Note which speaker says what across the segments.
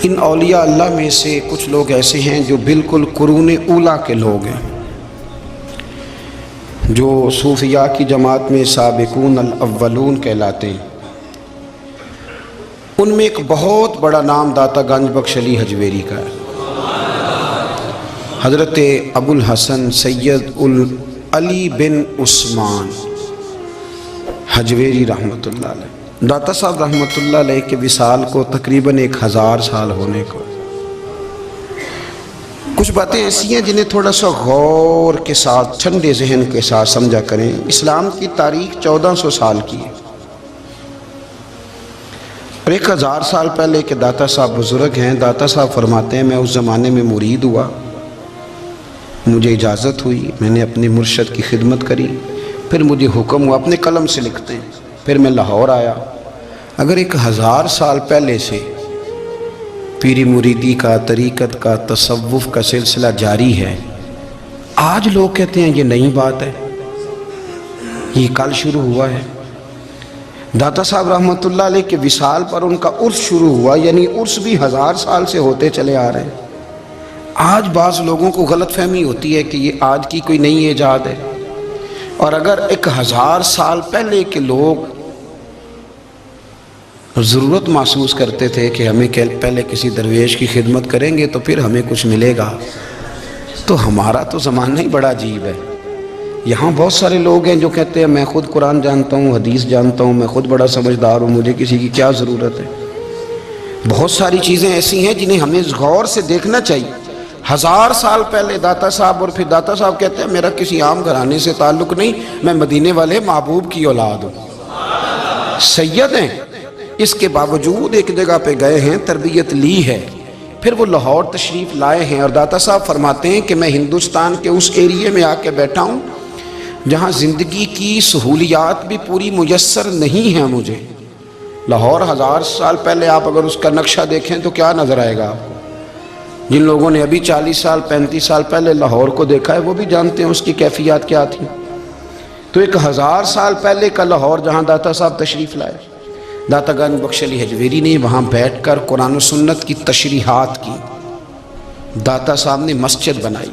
Speaker 1: ان اولیاء اللہ میں سے کچھ لوگ ایسے ہیں جو بالکل قرون اولیٰ کے لوگ ہیں، جو صوفیاء کی جماعت میں سابقون الاولون کہلاتے ہیں۔ ان میں ایک بہت بڑا نام داتا گنج بخش علی حجویری کا ہے۔ حضرت ابو الحسن سید علی بن عثمان حجویری رحمۃ اللہ علیہ۔ داتا صاحب رحمۃ اللہ علیہ کے وصال کو تقریباً 1000 سال ہونے کو۔ کچھ باتیں ایسی ہیں جنہیں تھوڑا سا غور کے ساتھ، ٹھنڈے ذہن کے ساتھ سمجھا کریں۔ اسلام کی تاریخ 1400 سال کی ہے، اور 1000 سال پہلے کے داتا صاحب بزرگ ہیں۔ داتا صاحب فرماتے ہیں میں اس زمانے میں مرید ہوا، مجھے اجازت ہوئی، میں نے اپنے مرشد کی خدمت کری، پھر مجھے حکم ہوا، اپنے قلم سے لکھتے ہیں، پھر میں لاہور آیا۔ اگر 1000 سال پہلے سے پیری مریدی کا، طریقت کا، تصوف کا سلسلہ جاری ہے، آج لوگ کہتے ہیں یہ نئی بات ہے، یہ کل شروع ہوا ہے۔ داتا صاحب رحمۃ اللہ علیہ کے وصال پر ان کا عرس شروع ہوا، یعنی عرس بھی 1000 سال سے ہوتے چلے آ رہے ہیں۔ آج بعض لوگوں کو غلط فہمی ہوتی ہے کہ یہ آج کی کوئی نئی ایجاد ہے، اور اگر 1000 سال پہلے کے لوگ ضرورت محسوس کرتے تھے کہ ہمیں پہلے کسی درویش کی خدمت کریں گے تو پھر ہمیں کچھ ملے گا، تو ہمارا تو زمانہ ہی بڑا عجیب ہے۔ یہاں بہت سارے لوگ ہیں جو کہتے ہیں میں خود قرآن جانتا ہوں، حدیث جانتا ہوں، میں خود بڑا سمجھدار ہوں، مجھے کسی کی کیا ضرورت ہے۔ بہت ساری چیزیں ایسی ہیں جنہیں ہمیں غور سے دیکھنا چاہیے۔ 1000 سال پہلے داتا صاحب، اور پھر داتا صاحب کہتے ہیں میرا کسی عام گھرانے سے تعلق نہیں، میں مدینے والے محبوب کی اولاد ہوں، سید ہیں۔ اس کے باوجود ایک جگہ پہ گئے ہیں، تربیت لی ہے، پھر وہ لاہور تشریف لائے ہیں، اور داتا صاحب فرماتے ہیں کہ میں ہندوستان کے اس ایریے میں آ کے بیٹھا ہوں جہاں زندگی کی سہولیات بھی پوری میسر نہیں ہیں مجھے۔ لاہور 1000 سال پہلے آپ اگر اس کا نقشہ دیکھیں تو کیا نظر آئے گا آپ کو؟ جن لوگوں نے ابھی 40 سال 35 سال پہلے لاہور کو دیکھا ہے وہ بھی جانتے ہیں اس کی کیفیات کیا تھی۔ تو 1000 سال پہلے کا لاہور جہاں داتا صاحب تشریف لائے، داتا گنج بخش علی حجویری نے وہاں بیٹھ کر قرآن و سنت کی تشریحات کی۔ داتا صاحب نے مسجد بنائی۔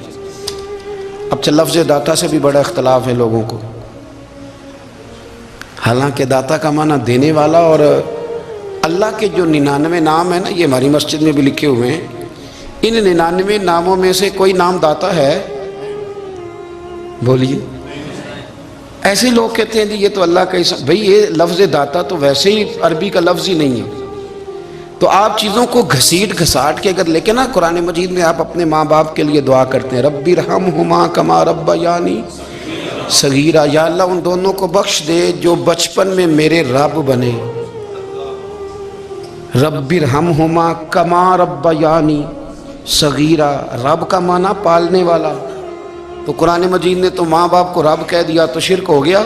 Speaker 1: اب لفظ داتا سے بھی بڑا اختلاف ہے لوگوں کو، حالانکہ داتا کا معنی دینے والا، اور اللہ کے جو 99 نام ہیں نا، یہ ہماری مسجد میں بھی لکھے ہوئے ہیں، ان 99 ناموں میں سے کوئی نام داتا ہے؟ بولیے۔ ایسے لوگ کہتے ہیں جی یہ تو اللہ کا اسم، بھئی یہ لفظ داتا تو ویسے ہی عربی کا لفظ ہی نہیں ہے۔ تو آپ چیزوں کو گھسیٹ گھساٹ کے اگر لے کے نا، قرآن مجید میں آپ اپنے ماں باپ کے لیے دعا کرتے ہیں رب ارحمہما کما ربیانی صغیرا، یا اللہ ان دونوں کو بخش دے جو بچپن میں میرے رب بنے۔ رب ارحمہما کما ربیانی صغیرا، رب کا معنی پالنے والا، تو قرآن مجید نے تو ماں باپ کو رب کہہ دیا تو شرک ہو گیا۔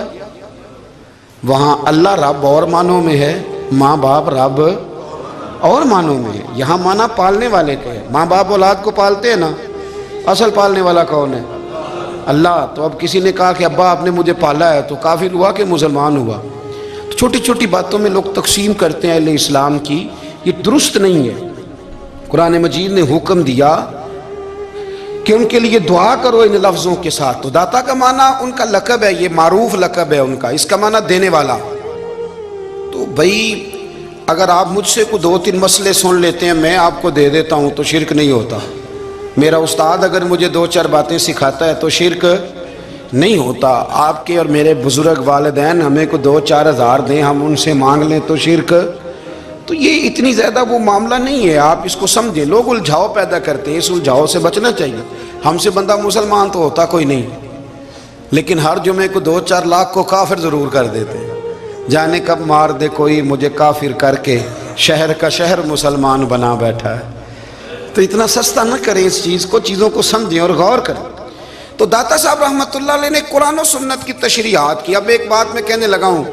Speaker 1: وہاں اللہ رب اور معنوں میں ہے، ماں باپ رب اور معنوں میں ہے۔ یہاں معنی پالنے والے کے ہے۔ ماں باپ اولاد کو پالتے ہیں نا، اصل پالنے والا کون ہے؟ اللہ۔ تو اب کسی نے کہا کہ ابا آپ نے مجھے پالا ہے، تو کافر ہوا کہ مسلمان ہوا؟ تو چھوٹی چھوٹی باتوں میں لوگ تقسیم کرتے ہیں اہل اسلام کی، یہ درست نہیں ہے۔ قرآن مجید نے حکم دیا کہ ان کے لیے دعا کرو ان لفظوں کے ساتھ۔ تو داتا کا معنی ان کا لقب ہے، یہ معروف لقب ہے ان کا، اس کا معنی دینے والا۔ تو بھئی اگر آپ مجھ سے کوئی 2-3 مسئلے سن لیتے ہیں، میں آپ کو دے دیتا ہوں تو شرک نہیں ہوتا۔ میرا استاد اگر مجھے 2-4 باتیں سکھاتا ہے تو شرک نہیں ہوتا۔ آپ کے اور میرے بزرگ والدین ہمیں کو 2-4 ہزار دیں، ہم ان سے مانگ لیں تو شرک، تو یہ اتنی زیادہ وہ معاملہ نہیں ہے۔ آپ اس کو سمجھیں۔ لوگ الجھاؤ پیدا کرتے ہیں، اس الجھاؤ سے بچنا چاہیے۔ ہم سے بندہ مسلمان تو ہوتا کوئی نہیں، لیکن ہر جمعے کو 2-4 لاکھ کو کافر ضرور کر دیتے ہیں۔ جانے کب مار دے کوئی مجھے کافر کر کے، شہر کا شہر مسلمان بنا بیٹھا ہے۔ تو اتنا سستا نہ کریں اس چیز کو، چیزوں کو سمجھیں اور غور کریں۔ تو داتا صاحب رحمۃ اللہ علیہ نے قرآن و سنت کی تشریحات کی۔ اب ایک بات میں کہنے لگا ہوں،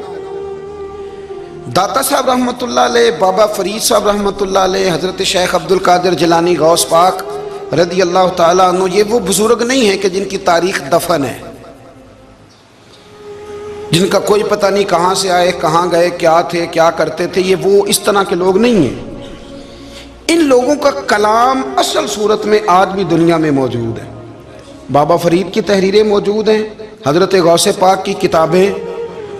Speaker 1: داتا صاحب رحمۃ اللہ علیہ، بابا فرید صاحب رحمۃ اللہ علیہ، حضرت شیخ عبد القادر جیلانی غوث پاک رضی اللہ تعالیٰ عنہ، یہ وہ بزرگ نہیں ہیں کہ جن کی تاریخ دفن ہے، جن کا کوئی پتہ نہیں کہاں سے آئے، کہاں گئے، کیا تھے، کیا کرتے تھے۔ یہ وہ اس طرح کے لوگ نہیں ہیں۔ ان لوگوں کا کلام اصل صورت میں آج بھی دنیا میں موجود ہے۔ بابا فرید کی تحریریں موجود ہیں، حضرت غوث پاک کی کتابیں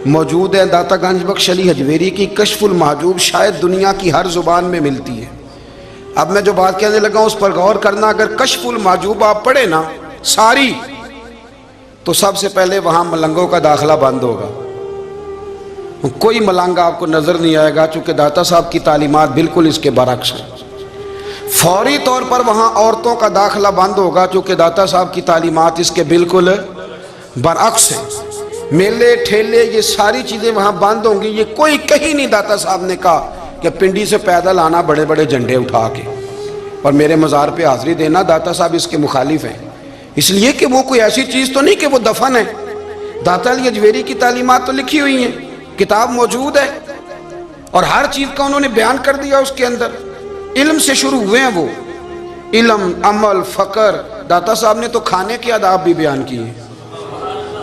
Speaker 1: موجود ہیں، داتا گنج بخش علی حجویری کی کشف المحجوب شاید دنیا کی ہر زبان میں ملتی ہے۔ اب میں جو بات کہنے لگا اس پر غور کرنا، اگر کشف المحجوب آپ پڑھیں نا ساری، تو سب سے پہلے وہاں ملنگوں کا داخلہ بند ہوگا، کوئی ملنگ آپ کو نظر نہیں آئے گا، چونکہ داتا صاحب کی تعلیمات بالکل اس کے برعکس ہیں۔ فوری طور پر وہاں عورتوں کا داخلہ بند ہوگا، چونکہ داتا صاحب کی تعلیمات اس کے بالکل برعکس ہیں۔ میلے ٹھیلے یہ ساری چیزیں وہاں بند ہوں گی، یہ کوئی کہیں نہیں داتا صاحب نے کہا کہ پنڈی سے پیدل آنا بڑے بڑے جھنڈے اٹھا کے اور میرے مزار پہ حاضری دینا، داتا صاحب اس کے مخالف ہیں، اس لیے کہ وہ کوئی ایسی چیز تو نہیں کہ وہ دفن ہے۔ داتا علی حجویری کی تعلیمات تو لکھی ہوئی ہیں، کتاب موجود ہے، اور ہر چیز کا انہوں نے بیان کر دیا اس کے اندر۔ علم سے شروع ہوئے ہیں وہ، علم، عمل، فقر۔ داتا صاحب نے تو کھانے کے آداب بھی بیان کیے،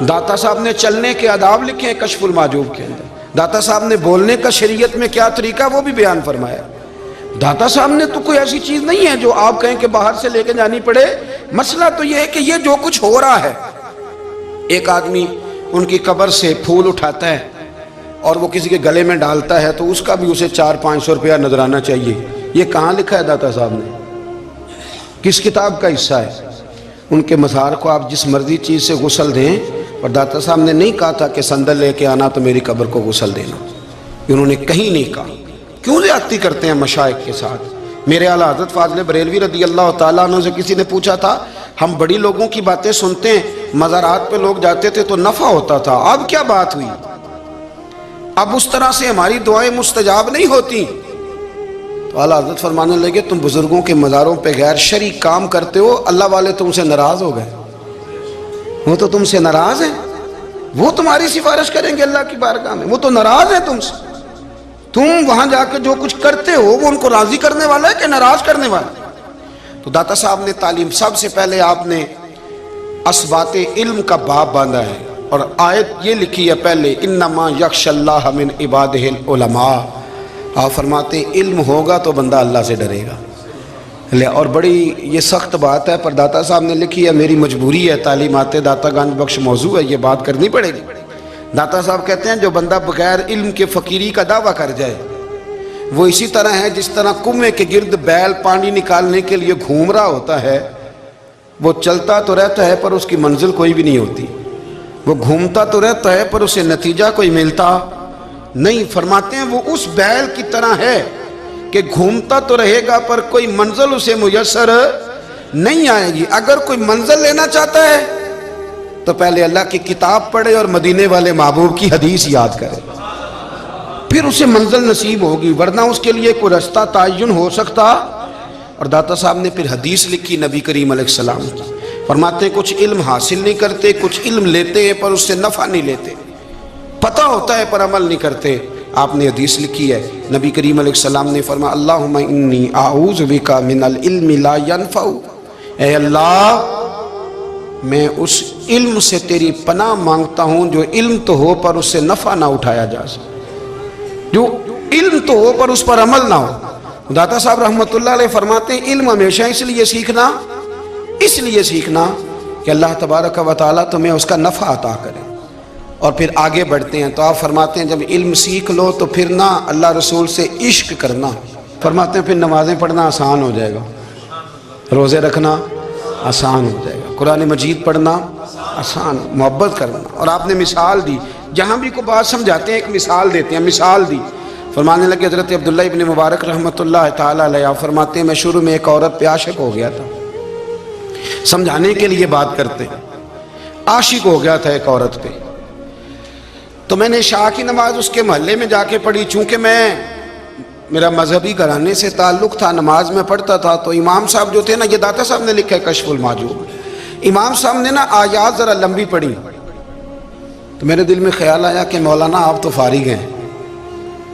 Speaker 1: داتا صاحب نے چلنے کے آداب لکھے ہیں کشف المحجوب کے اندر، داتا صاحب نے بولنے کا شریعت میں کیا طریقہ وہ بھی بیان فرمایا۔ داتا صاحب نے تو کوئی ایسی چیز نہیں ہے جو آپ کہیں کہ باہر سے لے کے جانی پڑے۔ مسئلہ تو یہ ہے کہ یہ جو کچھ ہو رہا ہے، ایک آدمی ان کی قبر سے پھول اٹھاتا ہے اور وہ کسی کے گلے میں ڈالتا ہے تو اس کا بھی اسے 400-500 روپیہ نظرانہ چاہیے۔ یہ کہاں لکھا ہے داتا صاحب نے؟ کس کتاب کا حصہ ہے؟ ان کے مزار کو آپ جس مرضی چیز سے غسل دیں، اور داتا صاحب نے نہیں کہا تھا کہ سندل لے کے آنا تو میری قبر کو غسل دینا، انہوں نے کہیں نہیں کہا۔ کیوں زیادتی کرتے ہیں مشائخ کے ساتھ؟ میرے اعلیٰ حضرت فاضل بریلوی رضی اللہ تعالیٰ عنہ سے کسی نے پوچھا تھا، ہم بڑی لوگوں کی باتیں سنتے ہیں، مزارات پہ لوگ جاتے تھے تو نفع ہوتا تھا، اب کیا بات ہوئی؟ اب اس طرح سے ہماری دعائیں مستجاب نہیں ہوتی۔ تو اعلیٰ حضرت فرمانے لگے، تم بزرگوں کے مزاروں پہ غیر شرعی کام کرتے ہو، اللہ والے تم سے ناراض ہو گئے، وہ تو تم سے ناراض ہیں، وہ تمہاری سفارش کریں گے اللہ کی بارگاہ میں، وہ تو ناراض ہیں تم سے۔ تم وہاں جا کے جو کچھ کرتے ہو وہ ان کو راضی کرنے والا ہے کہ ناراض کرنے والا ہے؟ تو داتا صاحب نے تعلیم، سب سے پہلے آپ نے اسبات علم کا باب باندھا ہے، اور آیت یہ لکھی ہے پہلے، انما یخشی اللہ من عبادہ العلماء۔ آپ فرماتے ہیں علم ہوگا تو بندہ اللہ سے ڈرے گا۔ اور بڑی یہ سخت بات ہے، پر داتا صاحب نے لکھی ہے، میری مجبوری ہے، تعلیمات داتا گنج بخش موضوع ہے، یہ بات کرنی پڑے گی۔ داتا صاحب کہتے ہیں جو بندہ بغیر علم کے فقیری کا دعویٰ کر جائے وہ اسی طرح ہے جس طرح کنویں کے گرد بیل پانی نکالنے کے لیے گھوم رہا ہوتا ہے، وہ چلتا تو رہتا ہے پر اس کی منزل کوئی بھی نہیں ہوتی، وہ گھومتا تو رہتا ہے پر اسے نتیجہ کوئی ملتا نہیں۔ فرماتے ہیں وہ اس بیل کی طرح ہے کہ گھومتا تو رہے گا پر کوئی منزل اسے میسر نہیں آئے گی۔ اگر کوئی منزل لینا چاہتا ہے تو پہلے اللہ کی کتاب پڑھے اور مدینے والے محبوب کی حدیث یاد کرے، پھر اسے منزل نصیب ہوگی، ورنہ اس کے لیے کوئی رستہ تعین ہو سکتا۔ اور داتا صاحب نے پھر حدیث لکھی نبی کریم علیہ السلام کی، فرماتے ہیں کچھ علم حاصل نہیں کرتے، کچھ علم لیتے ہیں پر اس سے نفع نہیں لیتے، پتہ ہوتا ہے پر عمل نہیں کرتے۔ آپ نے حدیث لکھی ہے، نبی کریم علیہ السلام نے فرمایا اللہم انی اعوذ بک من العلم لا ینفع، اے اللہ میں اس علم سے تیری پناہ مانگتا ہوں جو علم تو ہو پر اس سے نفع نہ اٹھایا جا سکے، جو علم تو ہو پر اس پر عمل نہ ہو۔ داتا صاحب رحمۃ اللہ علیہ فرماتے ہیں علم ہمیشہ اس لیے سیکھنا کہ اللہ تبارک و تعالیٰ تمہیں اس کا نفع عطا کرے، اور پھر آگے بڑھتے ہیں تو آپ فرماتے ہیں جب علم سیکھ لو تو پھر نہ اللہ رسول سے عشق کرنا، فرماتے ہیں پھر نمازیں پڑھنا آسان ہو جائے گا، روزے رکھنا آسان ہو جائے گا، قرآن مجید پڑھنا آسان، محبت کرنا۔ اور آپ نے مثال دی، جہاں بھی کوئی بات سمجھاتے ہیں ایک مثال دیتے ہیں، مثال دی، فرمانے لگے حضرت عبداللہ ابن مبارک رحمۃ اللہ تعالیٰ علیہ فرماتے ہیں میں شروع میں ایک عورت پہ عاشق ہو گیا تھا، سمجھانے کے لیے بات کرتے ہیں، عاشق ہو گیا تھا ایک عورت پہ، تو میں نے عشاء کی نماز اس کے محلے میں جا کے پڑھی، چونکہ میرا مذہبی گھرانے سے تعلق تھا، نماز میں پڑھتا تھا، تو امام صاحب جو تھے نا، یہ داتا صاحب نے لکھا ہے کشف المحجوب، امام صاحب نے نا آیات ذرا لمبی پڑھی، تو میرے دل میں خیال آیا کہ مولانا آپ تو فارغ ہیں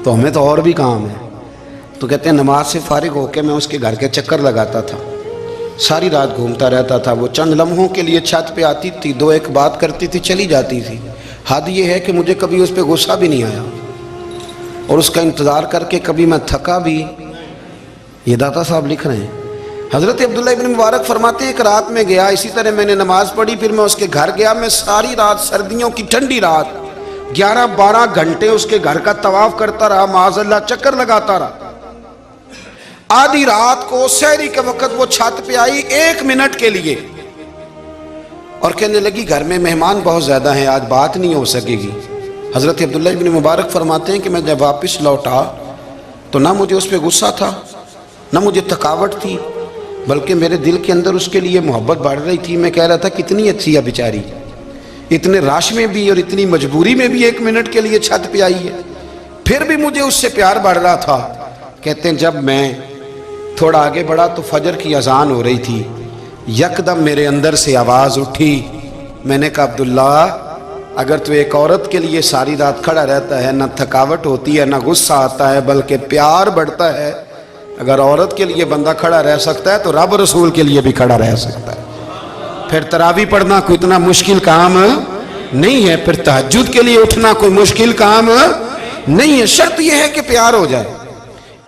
Speaker 1: تو ہمیں تو اور بھی کام ہے، تو کہتے ہیں نماز سے فارغ ہو کے میں اس کے گھر کے چکر لگاتا تھا، ساری رات گھومتا رہتا تھا، وہ چند لمحوں کے لیے چھت پہ آتی تھی، دو ایک بات کرتی تھی چلی جاتی تھی، حد یہ ہے کہ مجھے کبھی اس پہ غصہ بھی نہیں آیا، اور اس کا انتظار کر کے کبھی میں تھکا بھی یہ داتا صاحب لکھ رہے ہیں۔ حضرت عبداللہ ابن مبارک فرماتے ہیں ایک رات میں گیا، اسی طرح میں نے نماز پڑھی، پھر میں اس کے گھر گیا، میں ساری رات، سردیوں کی ٹھنڈی رات 11-12 گھنٹے اس کے گھر کا طواف کرتا رہا، معاذ اللہ چکر لگاتا رہا۔ آدھی رات کو سحری کے وقت وہ چھت پہ آئی 1 منٹ کے لیے اور کہنے لگی گھر میں مہمان بہت زیادہ ہیں، آج بات نہیں ہو سکے گی۔ حضرت عبداللہ ابن مبارک فرماتے ہیں کہ میں جب واپس لوٹا تو نہ مجھے اس پہ غصہ تھا، نہ مجھے تھکاوٹ تھی، بلکہ میرے دل کے اندر اس کے لیے محبت بڑھ رہی تھی۔ میں کہہ رہا تھا کتنی اچھی ہے بیچاری، اتنے رش میں بھی اور اتنی مجبوری میں بھی 1 منٹ کے لیے چھت پہ آئی ہے، پھر بھی مجھے اس سے پیار بڑھ رہا تھا۔ کہتے ہیں جب میں تھوڑا آگے بڑھا تو فجر کی اذان ہو رہی تھی، یکدم میرے اندر سے آواز اٹھی، میں نے کہا عبداللہ اگر تو ایک عورت کے لیے ساری رات کھڑا رہتا ہے، نہ تھکاوٹ ہوتی ہے، نہ غصہ آتا ہے، بلکہ پیار بڑھتا ہے، اگر عورت کے لیے بندہ کھڑا رہ سکتا ہے تو رب رسول کے لیے بھی کھڑا رہ سکتا ہے۔ پھر تراویح پڑھنا کوئی اتنا مشکل کام نہیں ہے، پھر تہجد کے لیے اٹھنا کوئی مشکل کام نہیں ہے، شرط یہ ہے کہ پیار ہو جائے۔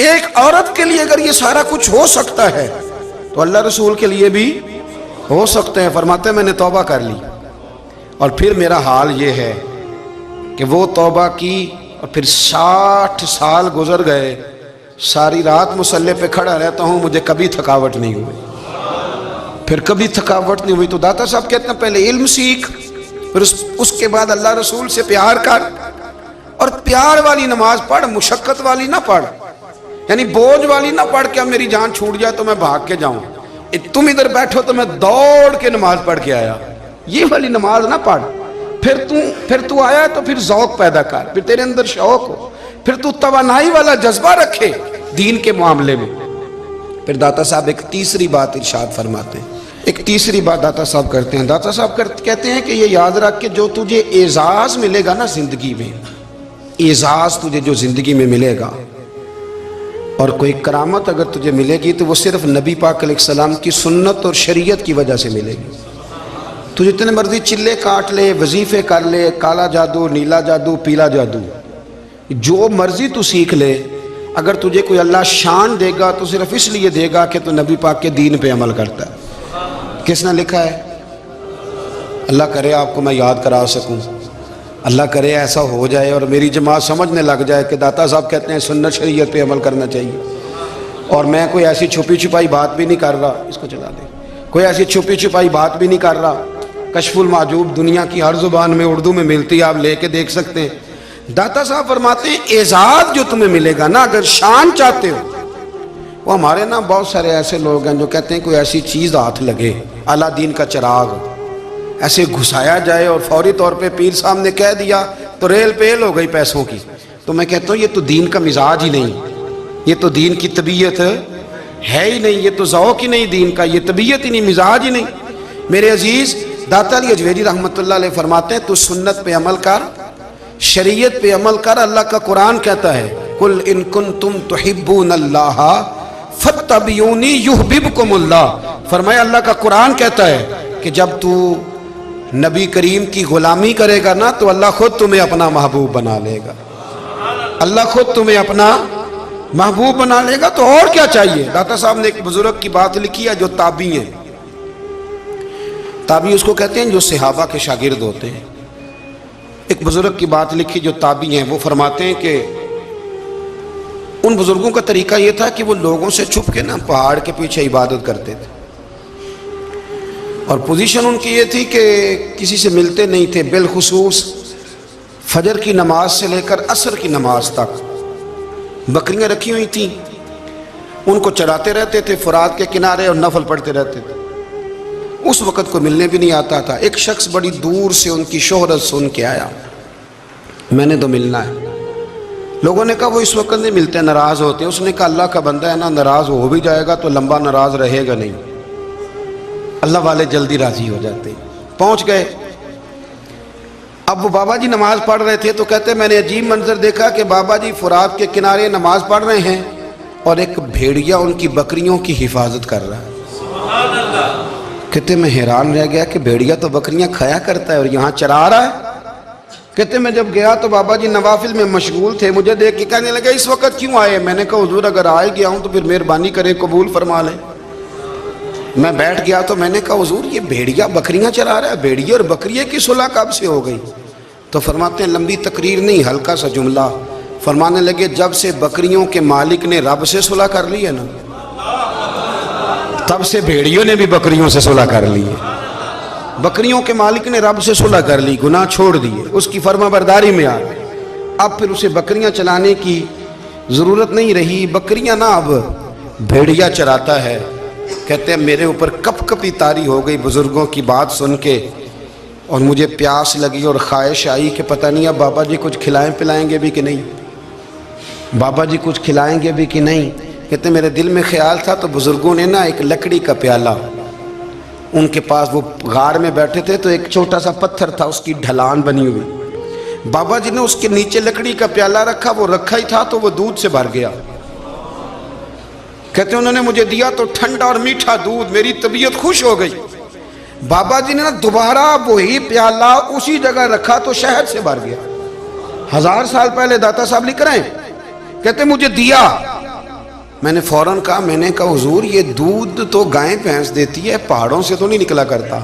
Speaker 1: ایک عورت کے لیے اگر یہ سارا کچھ ہو سکتا ہے تو اللہ رسول کے لیے بھی ہو سکتے ہیں۔ فرماتے ہیں میں نے توبہ کر لی اور پھر میرا حال یہ ہے کہ وہ توبہ کی اور پھر 60 سال گزر گئے، ساری رات مصلی پہ کھڑا رہتا ہوں، مجھے کبھی تھکاوٹ نہیں ہوئی، پھر کبھی تھکاوٹ نہیں ہوئی۔ تو داتا صاحب کہتے ہیں پہلے علم سیکھ، پھر اس کے بعد اللہ رسول سے پیار کر، اور پیار والی نماز پڑھ، مشقت والی نہ پڑھ، یعنی بوجھ والی نہ پڑھ کہ اب میری جان چھوٹ جائے تو میں بھاگ کے جاؤں، تم ادھر بیٹھو تو میں دوڑ کے نماز پڑھ کے آیا، یہ والی نماز نہ پڑھ۔ پھر تو آیا تو پھر ذوق پیدا کر، پھر تیرے اندر شوق ہو، پھر تو توانائی والا جذبہ رکھے دین کے معاملے میں۔ پھر داتا صاحب ایک تیسری بات ارشاد فرماتے ہیں، ایک تیسری بات داتا صاحب کرتے ہیں۔ داتا صاحب کہتے ہیں کہ یہ یاد رکھ کہ جو تجھے اعزاز ملے گا نا زندگی میں، اعزاز تجھے جو زندگی میں ملے گا اور کوئی کرامت اگر تجھے ملے گی تو وہ صرف نبی پاک علیہ السلام کی سنت اور شریعت کی وجہ سے ملے گی۔ تو جتنے مرضی چلے کاٹ لے، وظیفے کر لے، کالا جادو، نیلا جادو، پیلا جادو، جو مرضی تو سیکھ لے، اگر تجھے کوئی اللہ شان دے گا تو صرف اس لیے دے گا کہ تو نبی پاک کے دین پہ عمل کرتا ہے۔ کس نے لکھا ہے؟ اللہ کرے آپ کو میں یاد کرا سکوں، اللہ کرے ایسا ہو جائے اور میری جماعت سمجھنے لگ جائے کہ داتا صاحب کہتے ہیں سنت شریعت پہ عمل کرنا چاہیے، اور میں کوئی ایسی چھپی چھپائی بات بھی نہیں کر رہا، اس کو چلا دیں، کوئی ایسی چھپی چھپائی بات بھی نہیں کر رہا۔ کشف المعجوب دنیا کی ہر زبان میں اردو میں ملتی ہے، آپ لے کے دیکھ سکتے ہیں۔ داتا صاحب فرماتے ہیں اعزاز جو تمہیں ملے گا نا، اگر شان چاہتے ہو، وہ ہمارے نا بہت سارے ایسے لوگ ہیں جو کہتے ہیں کوئی ایسی چیز ہاتھ لگے، اعلیٰ دین کا چراغ ایسے گھسایا جائے اور فوری طور پہ پیر صاحب نے کہہ دیا تو ریل پیل ہو گئی پیسوں کی۔ تو میں کہتا ہوں یہ تو دین کا مزاج ہی نہیں، یہ تو دین کی طبیعت ہے ہی نہیں، یہ تو ذوق ہی نہیں دین کا، یہ طبیعت ہی نہیں، مزاج ہی نہیں۔ میرے عزیز داتا علی اجویری رحمۃ اللہ علیہ فرماتے ہیں تو سنت پہ عمل کر، شریعت پہ عمل کر۔ اللہ کا قرآن کہتا ہے قل ان کنتم تحبون اللہ فاتبعونی یحببکم اللہ، فرمایا اللہ کا قرآن کہتا ہے کہ جب تو نبی کریم کی غلامی کرے گا نا تو اللہ خود تمہیں اپنا محبوب بنا لے گا، اللہ خود تمہیں اپنا محبوب بنا لے گا۔ تو اور کیا چاہیے؟ داتا صاحب نے ایک بزرگ کی بات لکھی ہے جو تابعی ہیں، تابعی اس کو کہتے ہیں جو صحابہ کے شاگرد ہوتے ہیں۔ ایک بزرگ کی بات لکھی جو تابعی ہیں، وہ فرماتے ہیں کہ ان بزرگوں کا طریقہ یہ تھا کہ وہ لوگوں سے چھپ کے نا پہاڑ کے پیچھے عبادت کرتے تھے، اور پوزیشن ان کی یہ تھی کہ کسی سے ملتے نہیں تھے، بالخصوص فجر کی نماز سے لے کر عصر کی نماز تک بکریاں رکھی ہوئی تھیں، ان کو چراتے رہتے تھے فرات کے کنارے اور نفل پڑھتے رہتے تھے۔ اس وقت کو ملنے بھی نہیں آتا تھا۔ ایک شخص بڑی دور سے ان کی شہرت سن کے آیا، میں نے تو ملنا ہے۔ لوگوں نے کہا وہ اس وقت نہیں ملتے، ناراض ہوتے ہیں۔ اس نے کہا اللہ کا بندہ ہے نا، ناراض ہو بھی جائے گا تو لمبا ناراض رہے گا نہیں، اللہ والے جلدی راضی ہو جاتے ہیں۔ پہنچ گئے، اب وہ بابا جی نماز پڑھ رہے تھے تو کہتے میں نے عجیب منظر دیکھا کہ بابا جی فرات کے کنارے نماز پڑھ رہے ہیں اور ایک بھیڑیا ان کی بکریوں کی حفاظت کر رہا ہے۔ سبحان اللہ۔ کہتے میں حیران رہ گیا کہ بھیڑیا تو بکریاں کھایا کرتا ہے اور یہاں چرا رہا ہے۔ کہتے میں جب گیا تو بابا جی نوافل میں مشغول تھے، مجھے دیکھ کے کہنے لگے اس وقت کیوں آئے؟ میں نے کہا حضور اگر آئے گیا ہوں تو پھر مہربانی کریں قبول فرما لیں۔ میں بیٹھ گیا تو میں نے کہا حضور یہ بھیڑیا بکریاں چرا رہا ہے، بھیڑیے اور بکریے کی صلح کب سے ہو گئی؟ تو فرماتے ہیں لمبی تقریر نہیں، ہلکا سا جملہ، فرمانے لگے جب سے بکریوں کے مالک نے رب سے صلح کر لی ہے نا، تب سے بھیڑیوں نے بھی بکریوں سے صلح کر لی ہے۔ بکریوں کے مالک نے رب سے صلح کر لی، گناہ چھوڑ دیے، اس کی فرما برداری میں آ گئے، اب پھر اسے بکریاں چلانے کی ضرورت نہیں رہی، بکریاں نہ اب بھیڑیا چراتا ہے۔ کہتے ہیں میرے اوپر کپ کپی طاری ہو گئی بزرگوں کی بات سن کے، اور مجھے پیاس لگی اور خواہش آئی کہ پتہ نہیں اب بابا جی کچھ کھلائیں پلائیں گے بھی کہ نہیں، بابا جی کچھ کھلائیں گے بھی کہ نہیں۔ کہتے میرے دل میں خیال تھا تو بزرگوں نے نا ایک لکڑی کا پیالہ، ان کے پاس وہ غار میں بیٹھے تھے تو ایک چھوٹا سا پتھر تھا، اس کی ڈھلان بنی ہوئی، بابا جی نے اس کے نیچے لکڑی کا پیالہ رکھا، وہ رکھا ہی تھا تو وہ دودھ سے بھر گیا۔ کہتے ہیں انہوں نے مجھے دیا تو ٹھنڈا اور میٹھا دودھ، میری طبیعت خوش ہو گئی۔ بابا جی نے نا دوبارہ وہی پیالہ اسی جگہ رکھا تو شہد سے بھر گیا۔ 1000 سال پہلے داتا صاحب لکھ رہے ہیں، کہتے مجھے دیا، میں نے فوراً کہا، میں نے کہا حضور یہ دودھ تو گائیں بھینس دیتی ہے، پہاڑوں سے تو نہیں نکلا کرتا،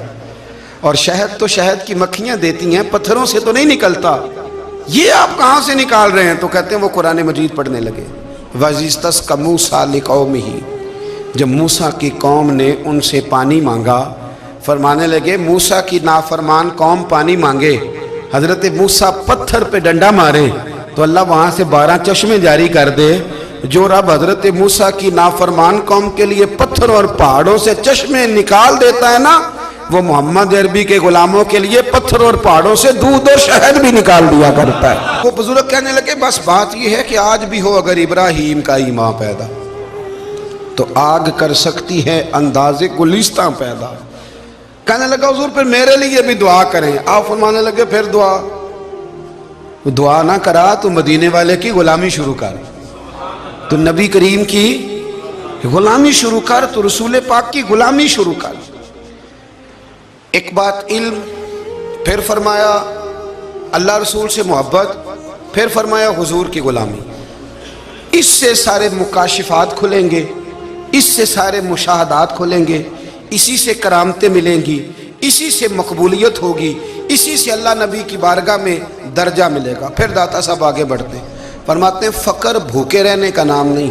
Speaker 1: اور شہد تو شہد کی مکھیاں دیتی ہیں، پتھروں سے تو نہیں نکلتا، یہ آپ کہاں سے نکال رہے ہیں؟ تو کہتے ہیں وہ قرآن مجید پڑھنے لگے۔ وَإِذِ اسْتَسْقَىٰ مُوسَىٰ لِقَوْمِهِ، جب موسیٰ کی قوم نے ان سے پانی مانگا، فرمانے لگے موسیٰ کی نافرمان قوم پانی مانگے، حضرت موسیٰ پتھر پہ ڈنڈا مارے تو اللہ وہاں سے 12 چشمے جاری کر دے۔ جو رب حضرت موسیٰ کی نافرمان قوم کے لیے پتھر اور پہاڑوں سے چشمے نکال دیتا ہے نا، وہ محمد عربی کے غلاموں کے لیے پتھر اور پہاڑوں سے دودھ اور شہد بھی نکال دیا کرتا ہے۔ وہ بزرگ کہنے لگے بس بات یہ ہے کہ آج بھی ہو اگر ابراہیم کا ایمان پیدا تو آگ کر سکتی ہے انداز گلستاں پیدا۔ کہنے لگا حضور پھر میرے لیے بھی دعا کریں۔ آپ فرمانے لگے پھر دعا نہ کرا تو مدینے والے کی غلامی شروع کر، تو نبی کریم کی غلامی شروع کر، تو رسول پاک کی غلامی شروع کر۔ ایک بات علم، پھر فرمایا اللہ رسول سے محبت، پھر فرمایا حضور کی غلامی۔ اس سے سارے مکاشفات کھلیں گے، اس سے سارے مشاہدات کھلیں گے، اسی سے کرامتیں ملیں گی، اسی سے مقبولیت ہوگی، اسی سے اللہ نبی کی بارگاہ میں درجہ ملے گا۔ پھر داتا صاحب آگے بڑھتے ہیں، فرماتے ہیں فقر بھوکے رہنے کا نام نہیں،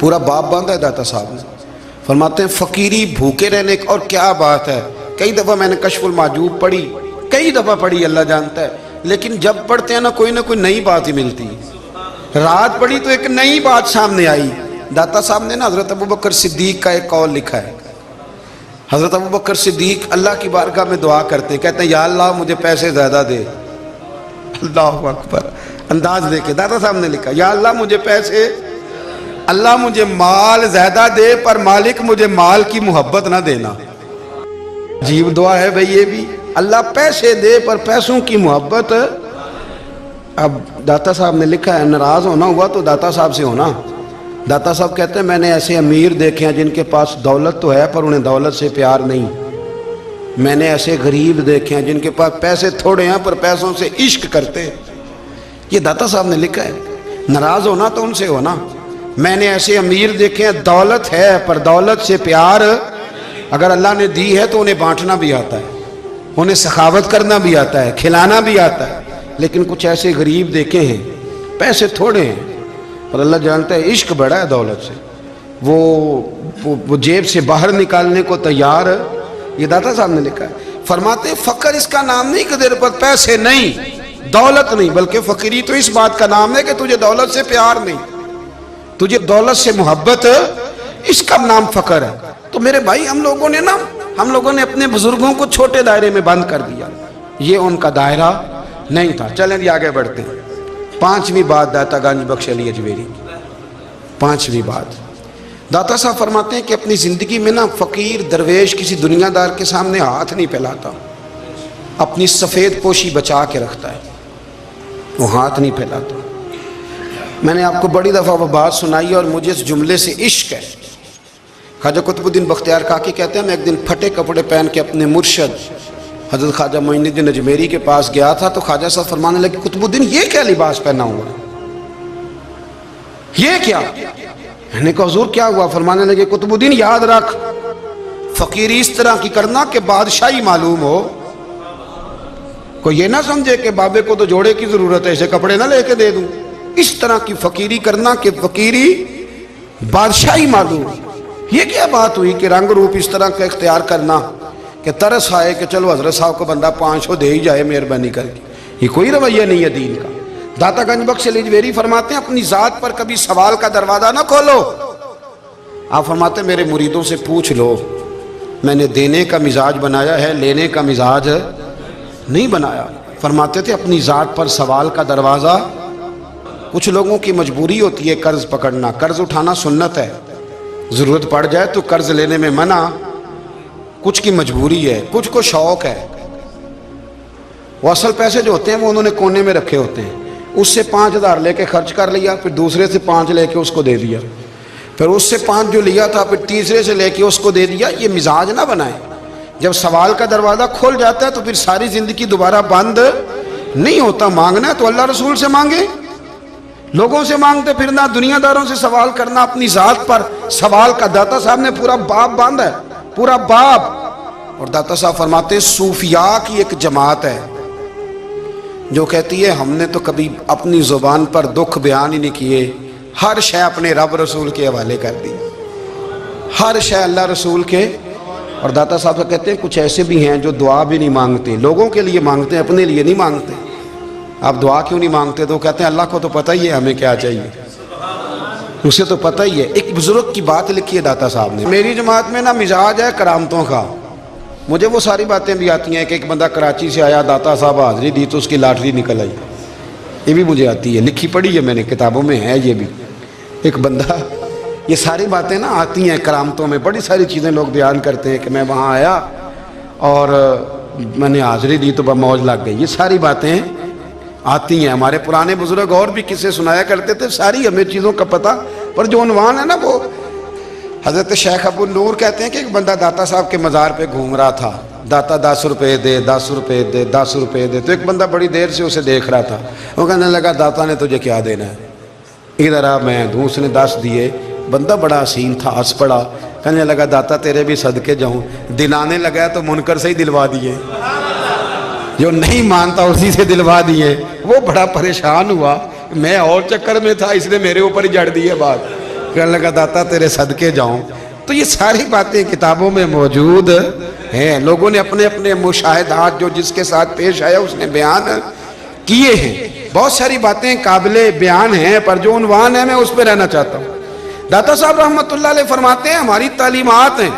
Speaker 1: پورا باب باندھا ہے داتا صاحب نے۔ فرماتے ہیں فقیری بھوکے رہنے کا، اور کیا بات ہے، کئی دفعہ میں نے کشف المحجوب پڑھی، کئی دفعہ پڑھی، اللہ جانتا ہے، لیکن جب پڑھتے ہیں نہ کوئی نئی بات ہی ملتی۔ رات پڑھی تو ایک نئی بات سامنے آئی۔ داتا صاحب نے نا حضرت ابوبکر صدیق کا ایک قول لکھا ہے۔ حضرت ابوبکر صدیق اللہ کی بارگاہ میں دعا کرتے، کہتے ہیں یا اللہ مجھے پیسے زیادہ دے۔ اللہ اکبر، انداز دیکھے داتا صاحب نے لکھا یا اللہ مجھے پیسے، اللہ مجھے مال زیادہ دے پر مالک مجھے مال کی محبت نہ دینا۔ عجیب دعا ہے بھئی یہ بھی، اللہ پیسے دے پر پیسوں کی محبت۔ اب داتا صاحب نے لکھا ہے ناراض ہونا ہوا تو داتا صاحب سے ہونا۔ داتا صاحب کہتے ہیں میں نے ایسے امیر دیکھے ہیں جن کے پاس دولت تو ہے پر انہیں دولت سے پیار نہیں، میں نے ایسے غریب دیکھے ہیں جن کے پاس پیسے تھوڑے ہیں پر پیسوں سے عشق کرتے۔ یہ داتا صاحب نے لکھا ہے، ناراض ہونا تو ان سے ہونا۔ میں نے ایسے امیر دیکھے ہیں دولت ہے پر دولت سے پیار، اگر اللہ نے دی ہے تو انہیں بانٹنا بھی آتا ہے، انہیں سخاوت کرنا بھی آتا ہے، کھلانا بھی آتا ہے، لیکن کچھ ایسے غریب دیکھے ہیں پیسے تھوڑے ہیں پر اللہ جانتا ہے عشق بڑا ہے دولت سے، وہ جیب سے باہر نکالنے کو تیار ہے۔ یہ داتا صاحب نے لکھا ہے۔ فرماتے ہیں فقر اس کا نام نہیں کہ تیرے پاس پیسے نہیں، دولت نہیں، بلکہ فقیری تو اس بات کا نام ہے کہ تجھے دولت سے پیار نہیں، تجھے دولت سے محبت، اس کا نام فقر ہے۔ تو میرے بھائی ہم لوگوں نے اپنے بزرگوں کو چھوٹے دائرے میں بند کر دیا، یہ ان کا دائرہ نہیں تھا۔ چلیں جی آگے بڑھتے ہیں۔ 5ویں بات داتا گنج بخش علی اجمیری، 5ویں بات داتا صاحب فرماتے ہیں کہ اپنی زندگی میں نا فقیر درویش کسی دنیا دار کے سامنے ہاتھ نہیں پھیلاتا، اپنی سفید پوشی بچا کے رکھتا ہے، وہ ہاتھ نہیں پھیلاتا۔ میں نے آپ کو بڑی دفعہ وہ بات سنائی اور مجھے اس جملے سے عشق ہے۔ خواجہ قطب الدین بختیار کاکی کہتے ہیں میں ایک دن پھٹے کپڑے پہن کے اپنے مرشد حضرت خواجہ معین الدین اجمیری کے پاس گیا تھا تو خواجہ صاحب فرمانے لگے قطب الدین یہ کیا لباس پہنا ہوا ہے، یہ کیا؟ میں نے کہا حضور کیا ہوا؟ فرمانے لگے قطب الدین یاد رکھ فقیری اس طرح کی کرنا کہ بادشاہی معلوم ہو، کوئی یہ نہ سمجھے کہ بابے کو تو جوڑے کی ضرورت ہے اسے کپڑے نہ لے کے دے دوں، اس طرح کی فقیری کرنا کہ فقیری بادشاہی معلوم۔ یہ کیا بات ہوئی کہ رنگ روپ اس طرح کا اختیار کرنا کہ ترس آئے کہ چلو حضرت صاحب کو بندہ 500 دے ہی جائے مہربانی کر کے، یہ کوئی رویہ نہیں ہے دین کا۔ داتا گنج بخش اجمیری فرماتے ہیں اپنی ذات پر کبھی سوال کا دروازہ نہ کھولو۔ آپ فرماتے ہیں میرے مریدوں سے پوچھ لو، میں نے دینے کا مزاج بنایا ہے، لینے کا مزاج نہیں بنایا۔ فرماتے تھے اپنی ذات پر سوال کا دروازہ، کچھ لوگوں کی مجبوری ہوتی ہے قرض پکڑنا، قرض اٹھانا سنت ہے، ضرورت پڑ جائے تو قرض لینے میں منع، کچھ کی مجبوری ہے، کچھ کو شوق ہے، وہ اصل پیسے جو ہوتے ہیں وہ انہوں نے کونے میں رکھے ہوتے ہیں، اس سے 5,000 لے کے خرچ کر لیا، پھر دوسرے سے 5 لے کے اس کو دے دیا، پھر اس سے 5 جو لیا تھا پھر تیسرے سے لے کے اس کو دے دیا۔ یہ مزاج نہ بنائیں، جب سوال کا دروازہ کھول جاتا ہے تو پھر ساری زندگی دوبارہ بند نہیں ہوتا۔ مانگنا ہے تو اللہ رسول سے مانگے، لوگوں سے مانگتے پھرنا، دنیا داروں سے سوال کرنا، اپنی ذات پر سوال کا۔ داتا صاحب نے پورا باب باندھا ہے، پورا باب۔ اور داتا صاحب فرماتے ہیں صوفیاء کی ایک جماعت ہے جو کہتی ہے ہم نے تو کبھی اپنی زبان پر دکھ بیان ہی نہیں کیے، ہر شے اپنے رب رسول کے حوالے کر دی، ہر شے اللہ رسول کے۔ اور داتا صاحب کہتے ہیں کچھ ایسے بھی ہیں جو دعا بھی نہیں مانگتے، لوگوں کے لیے مانگتے ہیں، اپنے لیے نہیں مانگتے۔ آپ دعا کیوں نہیں مانگتے؟ تو کہتے ہیں اللہ کو تو پتہ ہی ہے ہمیں کیا چاہیے، اسے تو پتہ ہی ہے۔ ایک بزرگ کی بات لکھی ہے داتا صاحب نے، میری جماعت میں نا مزاج ہے کرامتوں کا، مجھے وہ ساری باتیں بھی آتی ہیں کہ ایک بندہ کراچی سے آیا، داتا صاحب حاضری دی تو اس کی لاٹری نکل آئی، یہ بھی مجھے آتی ہے، لکھی پڑھی ہے میں نے، کتابوں میں ہے یہ بھی۔ ایک بندہ، یہ ساری باتیں نا آتی ہیں کرامتوں میں، بڑی ساری چیزیں لوگ بیان کرتے ہیں کہ میں وہاں آیا اور میں نے حاضری دی تو موج لگ گئی، یہ ساری باتیں آتی ہیں۔ ہمارے پرانے بزرگ اور بھی قصے سنایا کرتے تھے، ساری ہمیں چیزوں کا پتہ، پر جو عنوان ہے نا وہ حضرت شیخ ابو نور کہتے ہیں کہ ایک بندہ داتا صاحب کے مزار پہ گھوم رہا تھا، داتا 10 روپے دے، 10 روپے دے، 10 روپے دے، تو ایک بندہ بڑی دیر سے اسے دیکھ رہا تھا، وہ کہنے لگا داتا نے تجھے کیا دینا ہے، ادھر آ میں دوں۔ اس نے 10 دیے، بندہ بڑا حسین تھا، ہنس پڑا، کہنے لگا داتا تیرے بھی صدقے جاؤں، دلانے لگا تو منکر سے ہی دلوا دیے، جو نہیں مانتا اسی سے دلوا دیے۔ وہ بڑا پریشان ہوا، میں اور چکر میں تھا، اس نے میرے اوپر ہی جڑ دی ہے بات، کہنے لگا داتا تیرے صدقے جاؤں۔ تو یہ ساری باتیں کتابوں میں موجود ہیں، لوگوں نے اپنے اپنے مشاہدات جو جس کے ساتھ پیش آیا اس نے بیان کیے ہیں۔ بہت ساری باتیں قابل بیان ہیں، پر جو عنوان ہے میں اس پہ رہنا چاہتا ہوں۔ داتا صاحب رحمۃ اللہ علیہ فرماتے ہیں ہماری تعلیمات ہیں